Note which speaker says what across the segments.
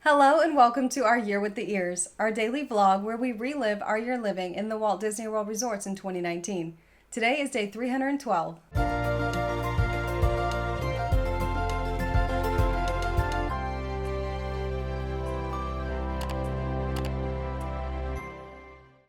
Speaker 1: Hello and welcome to our Year with the Ears, our daily vlog where we relive our year living in the Walt Disney World Resorts in 2019. Today is day 312.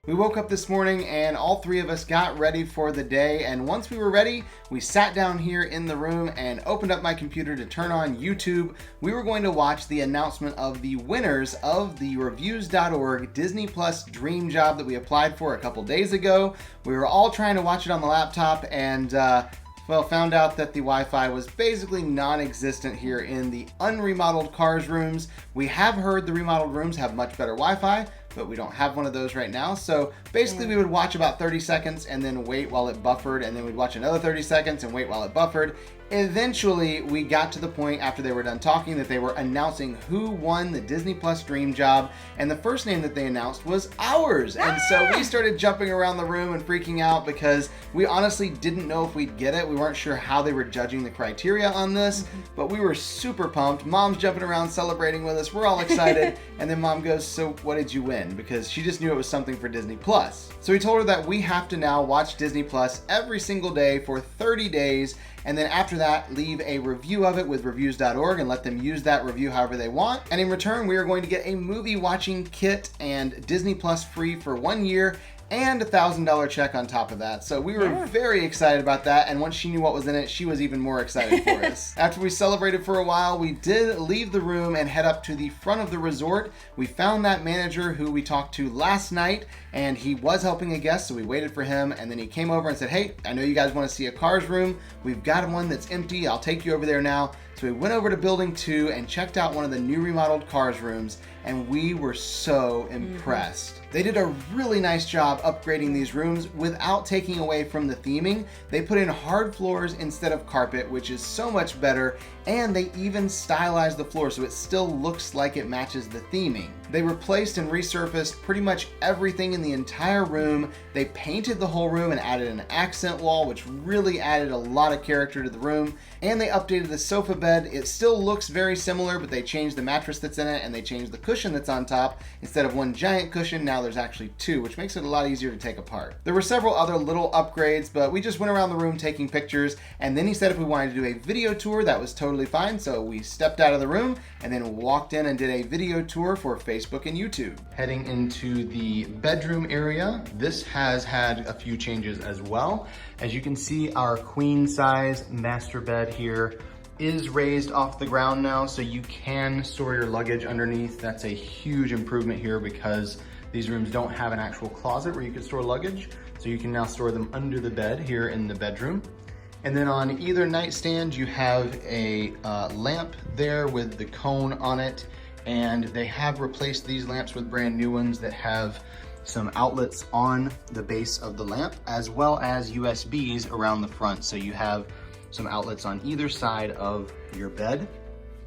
Speaker 2: We woke up this morning and all three of us got ready for the day, and once we were ready, we sat down here in the room and opened up my computer to turn on YouTube. We were going to watch the announcement of the winners of the reviews.org Disney Plus Dream Job that we applied for a couple days ago. We were all trying to watch it on the laptop and found out that the Wi-Fi was basically non-existent here in the unremodeled Cars rooms. We have heard the remodeled rooms have much better Wi-Fi, but we don't have one of those right now. So basically we would watch about 30 seconds and then wait while it buffered, and then we'd watch another 30 seconds and wait while it buffered. Eventually we got to the point after they were done talking that they were announcing who won the Disney Plus Dream Job, and the first name that they announced was ours. And so we started jumping around the room and freaking out because we honestly didn't know if we'd get it. We weren't sure how they were judging the criteria on this, but we were super pumped. Mom's jumping around celebrating with us. We're all excited. And then Mom goes, "So what did you win?" Because she just knew it was something for Disney Plus. So we told her that we have to now watch Disney Plus every single day for 30 days. And then after that, leave a review of it with reviews.org and let them use that review however they want. And in return, we are going to get a movie watching kit and Disney Plus free for 1 year and a $1,000 check on top of that. So we were very excited about that. And once she knew what was in it, she was even more excited for us. After we celebrated for a while, we did leave the room and head up to the front of the resort. We found that manager who we talked to last night, and he was helping a guest, so we waited for him. And then he came over and said, "Hey, I know you guys want to see a Cars room. We've got one that's empty. I'll take you over there now." So we went over to Building 2 and checked out one of the new remodeled Cars rooms, and we were so impressed. They did a really nice job upgrading these rooms without taking away from the theming. They put in hard floors instead of carpet, which is so much better, and they even stylized the floor so it still looks like it matches the theming. They replaced and resurfaced pretty much everything in the entire room. They painted the whole room and added an accent wall, which really added a lot of character to the room. And they updated the sofa bed. It still looks very similar, but they changed the mattress that's in it and they changed the cushion that's on top. Instead of one giant cushion, now there's actually two, which makes it a lot easier to take apart. There were several other little upgrades, but we just went around the room taking pictures, and then he said if we wanted to do a video tour, that was totally fine. So we stepped out of the room and then walked in and did a video tour for Facebook and YouTube. Heading into the bedroom area, this has had a few changes as well. As you can see, our queen size master bed here is raised off the ground now, so you can store your luggage underneath. That's a huge improvement here because these rooms don't have an actual closet where you can store luggage, so you can now store them under the bed here in the bedroom. And then on either nightstand, you have a lamp there with the cone on it, and they have replaced these lamps with brand new ones that have some outlets on the base of the lamp, as well as USBs around the front. So you have some outlets on either side of your bed.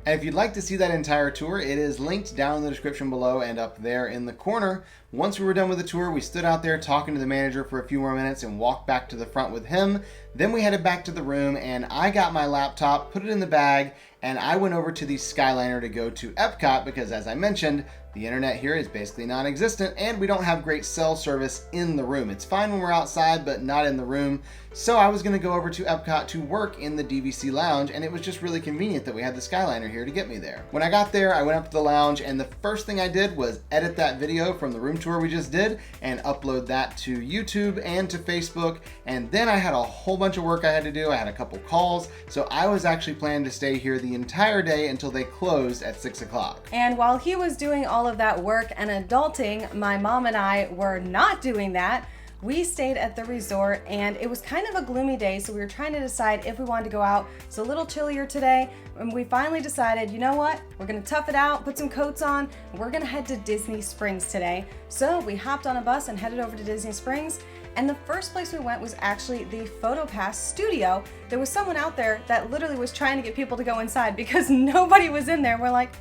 Speaker 2: And if you'd like to see that entire tour, it is linked down in the description below and up there in the corner. Once we were done with the tour, we stood out there talking to the manager for a few more minutes and walked back to the front with him. Then we headed back to the room and I got my laptop, put it in the bag, and I went over to the Skyliner to go to Epcot because, as I mentioned, the internet here is basically non-existent and we don't have great cell service in the room. It's fine when we're outside, but not in the room. So I was gonna go over to Epcot to work in the DVC lounge, and it was just really convenient that we had the Skyliner here to get me there. When I got there, I went up to the lounge, and the first thing I did was edit that video from the room tour we just did and upload that to YouTube and to Facebook. And then I had a whole bunch of work I had to do. I had a couple calls. So I was actually planning to stay here the entire day until they closed at 6 o'clock.
Speaker 1: And while he was doing all of that work and adulting, my mom and I were not doing that. We stayed at the resort, and it was kind of a gloomy day, so we were trying to decide if we wanted to go out. It's a little chillier today, and we finally decided, you know what? We're gonna tough it out, put some coats on, and we're gonna head to Disney Springs today. So we hopped on a bus and headed over to Disney Springs, and the first place we went was actually the PhotoPass studio. There was someone out there that literally was trying to get people to go inside because nobody was in there. We're like,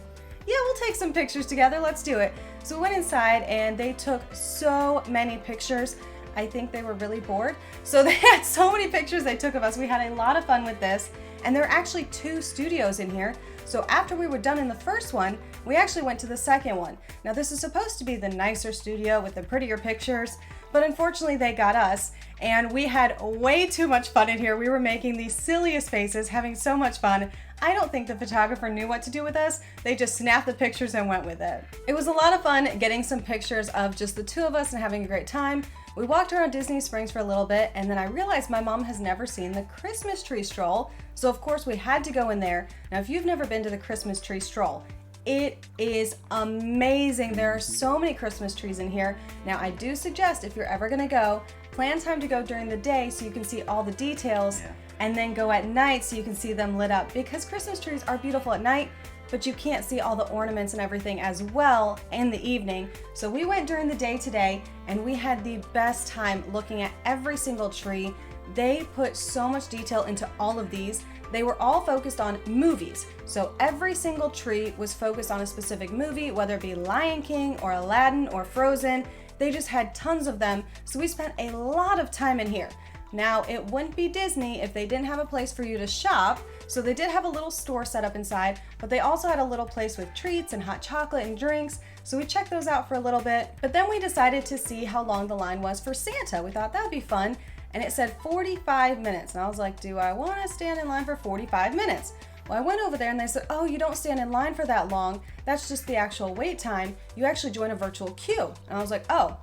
Speaker 1: yeah, we'll take some pictures together, let's do it. So we went inside and they took so many pictures. I think they were really bored. So they had so many pictures they took of us. We had a lot of fun with this. And there are actually two studios in here. So after we were done in the first one, we actually went to the second one. Now this is supposed to be the nicer studio with the prettier pictures, but unfortunately they got us, and we had way too much fun in here. We were making the silliest faces, having so much fun. I don't think the photographer knew what to do with us. They just snapped the pictures and went with it. It was a lot of fun getting some pictures of just the two of us and having a great time. We walked around Disney Springs for a little bit, and then I realized my mom has never seen the Christmas tree stroll, so of course we had to go in there. Now if you've never been to the Christmas tree stroll, it is amazing. There are so many Christmas trees in here. Now I do suggest if you're ever gonna go, plan time to go during the day so you can see all the details, and then go at night so you can see them lit up, because Christmas trees are beautiful at night, but you can't see all the ornaments and everything as well in the evening. So we went during the day today, and we had the best time looking at every single tree. They put so much detail into all of these. They were all focused on movies. So every single tree was focused on a specific movie, whether it be Lion King or Aladdin or Frozen. They just had tons of them. So we spent a lot of time in here. Now, it wouldn't be Disney if they didn't have a place for you to shop, so they did have a little store set up inside, but they also had a little place with treats and hot chocolate and drinks, so we checked those out for a little bit. But then we decided to see how long the line was for Santa. We thought that would be fun, and it said 45 minutes, and I was like, do I want to stand in line for 45 minutes? Well, I went over there and they said, oh, you don't stand in line for that long. That's just the actual wait time. You actually join a virtual queue. And I was like, oh,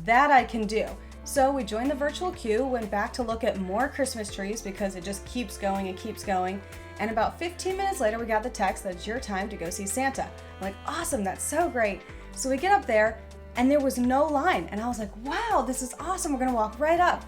Speaker 1: that I can do. So we joined the virtual queue, went back to look at more Christmas trees because it just keeps going and keeps going. And about 15 minutes later, we got the text that it's your time to go see Santa. I'm like, awesome, that's so great. So we get up there and there was no line. And I was like, wow, this is awesome. We're gonna walk right up.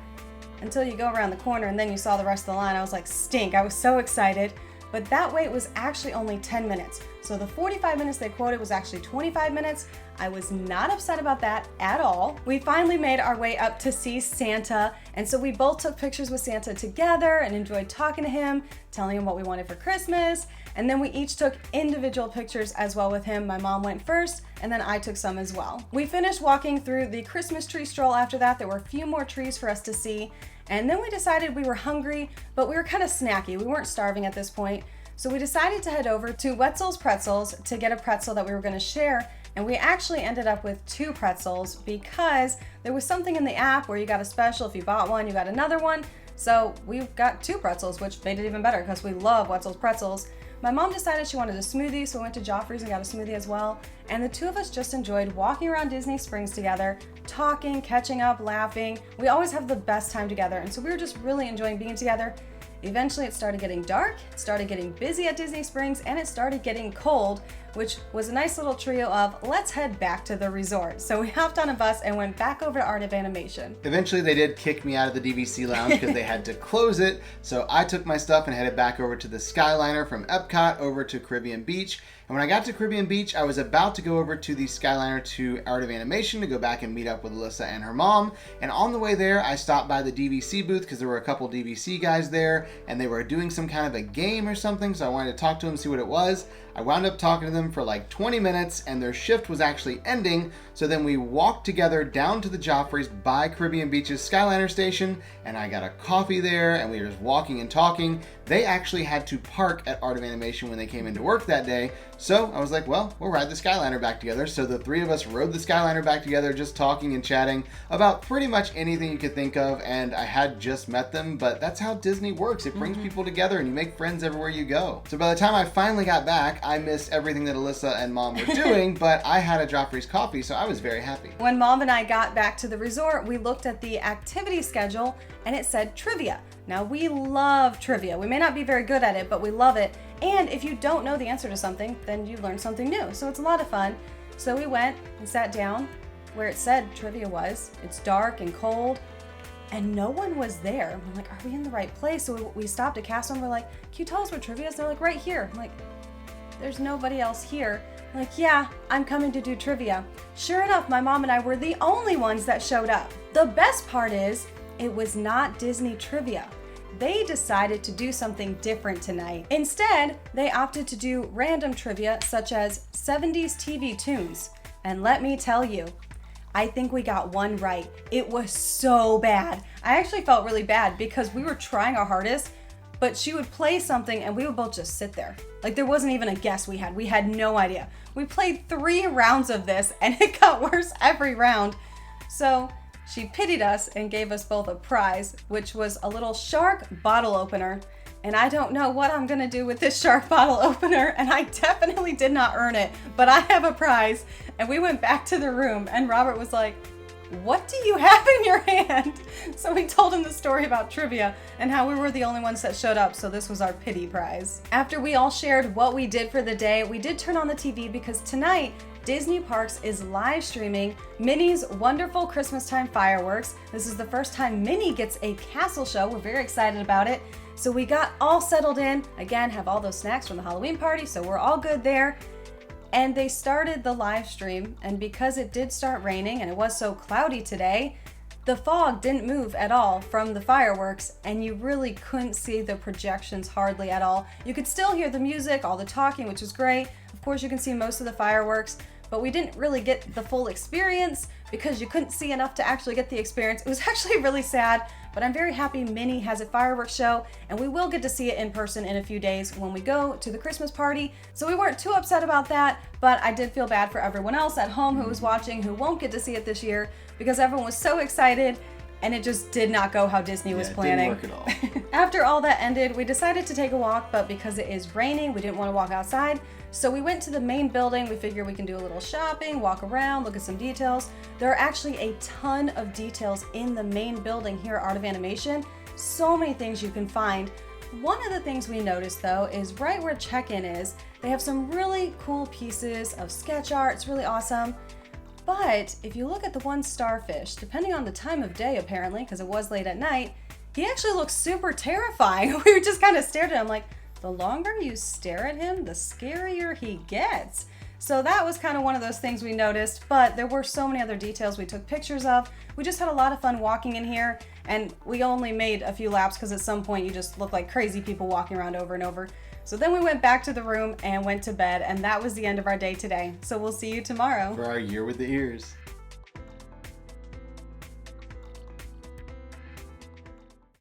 Speaker 1: Until you go around the corner and then you saw the rest of the line. I was like, stink, I was so excited. But that wait was actually only 10 minutes. So the 45 minutes they quoted was actually 25 minutes. I was not upset about that at all. We finally made our way up to see Santa, and so we both took pictures with Santa together and enjoyed talking to him, telling him what we wanted for Christmas, and then we each took individual pictures as well with him. My mom went first, and then I took some as well. We finished walking through the Christmas tree stroll after that. There were a few more trees for us to see, and then we decided we were hungry, but we were kind of snacky. We weren't starving at this point. So we decided to head over to Wetzel's Pretzels to get a pretzel that we were going to share, and we actually ended up with 2 pretzels because there was something in the app where you got a special. If you bought one, you got another one. So we got 2 pretzels, which made it even better because we love Wetzel's Pretzels. My mom decided she wanted a smoothie, so we went to Joffrey's and got a smoothie as well. And the two of us just enjoyed walking around Disney Springs together, talking, catching up, laughing. We always have the best time together, and so we were just really enjoying being together. Eventually it started getting dark, it started getting busy at Disney Springs, and it started getting cold, which was a nice little trio of let's head back to the resort. So we hopped on a bus and went back over to Art of Animation.
Speaker 2: Eventually they did kick me out of the DVC lounge because they had to close it, so I took my stuff and headed back over to the Skyliner from Epcot over to Caribbean Beach. And when I got to Caribbean Beach, I was about to go over to the Skyliner to Art of Animation to go back and meet up with Alyssa and her mom. And on the way there, I stopped by the DVC booth because there were a couple DVC guys there and they were doing some kind of a game or something. So I wanted to talk to them, see what it was. I wound up talking to them for like 20 minutes and their shift was actually ending. So then we walked together down to the Joffrey's by Caribbean Beach's Skyliner station, and I got a coffee there and we were just walking and talking. They actually had to park at Art of Animation when they came into work that day. So I was like, well, we'll ride the Skyliner back together. So the 3 of us rode the Skyliner back together, just talking and chatting about pretty much anything you could think of. And I had just met them, but that's how Disney works. It brings people together and you make friends everywhere you go. So by the time I finally got back, I missed everything that Alyssa and Mom were doing, but I had a Joffrey's coffee, so I was very happy.
Speaker 1: When Mom and I got back to the resort, we looked at the activity schedule and it said trivia. Now we love trivia. We may not be very good at it, but we love it. And if you don't know the answer to something, then you learn something new. So it's a lot of fun. So we went and sat down where it said trivia was. It's dark and cold and no one was there. I'm like, are we in the right place? So we stopped at Castle and we're like, can you tell us where trivia is? They're like, right here. I'm like, there's nobody else here. I'm like, yeah, I'm coming to do trivia. Sure enough, my mom and I were the only ones that showed up. The best part is, it was not Disney trivia. They decided to do something different tonight. Instead, they opted to do random trivia such as 70s TV tunes. And let me tell you, I think we got one right. It was so bad. I actually felt really bad because we were trying our hardest, but she would play something and we would both just sit there. Like there wasn't even a guess we had. We had no idea. We played 3 rounds of this and it got worse every round. So she pitied us and gave us both a prize, which was a little shark bottle opener. And I don't know what I'm gonna do with this shark bottle opener, and I definitely did not earn it, but I have a prize. And we went back to the room and Robert was like, "What do you have in your hand?" So we told him the story about trivia and how we were the only ones that showed up, so this was our pity prize. After we all shared what we did for the day, we did turn on the TV because tonight Disney Parks is live streaming Minnie's wonderful Christmas time fireworks. This is the first time Minnie gets a castle show. We're very excited about it. So we got all settled in. Again, have all those snacks from the Halloween party, so we're all good there. And they started the live stream, and because it did start raining and it was so cloudy today, the fog didn't move at all from the fireworks, and you really couldn't see the projections hardly at all. You could still hear the music, all the talking, which was great. Of course, you can see most of the fireworks, but we didn't really get the full experience because you couldn't see enough to actually get the experience. It was actually really sad, but I'm very happy Minnie has a fireworks show, and we will get to see it in person in a few days when we go to the Christmas party. So we weren't too upset about that, but I did feel bad for everyone else at home who was watching who won't get to see it this year because everyone was so excited and it just did not go how Disney was planning.
Speaker 2: It didn't work at all.
Speaker 1: After all that ended, we decided to take a walk, but because it is raining, we didn't want to walk outside. So we went to the main building. We figured we can do a little shopping, walk around, look at some details. There are actually a ton of details in the main building here at Art of Animation. So many things you can find. One of the things we noticed though is right where check-in is, they have some really cool pieces of sketch art. It's really awesome. But if you look at the one starfish, depending on the time of day apparently, because it was late at night, he actually looks super terrifying. We just kind of stared at him like, the longer you stare at him, the scarier he gets. So that was kind of one of those things we noticed, but there were so many other details we took pictures of. We just had a lot of fun walking in here, and we only made a few laps because at some point you just look like crazy people walking around over and over. So then we went back to the room and went to bed, and that was the end of our day today. So we'll see you tomorrow.
Speaker 2: For our year with the ears.